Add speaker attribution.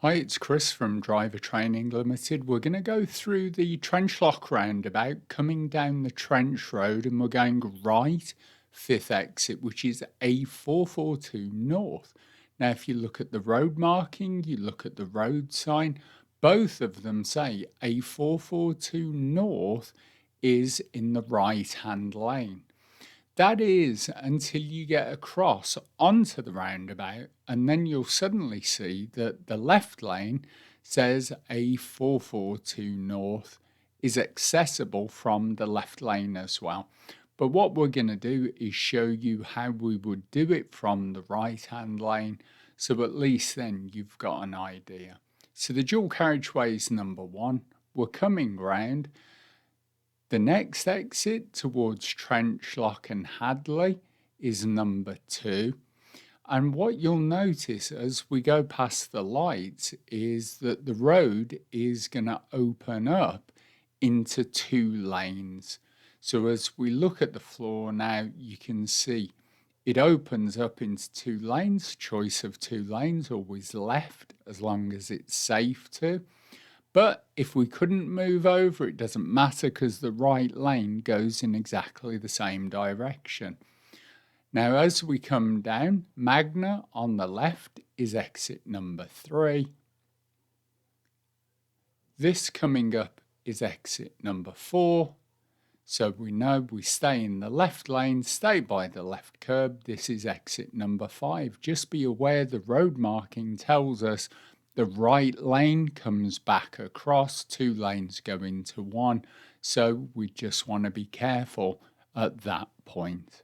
Speaker 1: Hi, it's Chris from Driver Training Limited. We're going to go through the Trenchlock roundabout, coming down the Trench Road, and we're going right, fifth exit, which is A442 North. Now, if you look at the road marking, you look at the road sign, both of them say A442 North is in the right-hand lane. That is until you get across onto the roundabout, and then you'll suddenly see that the left lane says A442 North is accessible from the left lane as well. But what we're going to do is show you how we would do it from the right-hand lane, so at least then you've got an idea. So the dual carriageway is number one. We're coming round. The next exit towards Trenchlock and Hadley is number 2. And what you'll notice as we go past the lights is that the road is going to open up into 2 lanes. So as we look at the floor now, you can see it opens up into 2 lanes. Choice of 2 lanes, always left as long as it's safe to. But if we couldn't move over, it doesn't matter because the right lane goes in exactly the same direction. Now, as we come down, Magna on the left is exit number 3. This coming up is exit number 4. So we know we stay in the left lane, stay by the left curb. This is exit number 5. Just be aware the road marking tells us the right lane comes back across, 2 lanes go into 1, so we just want to be careful at that point.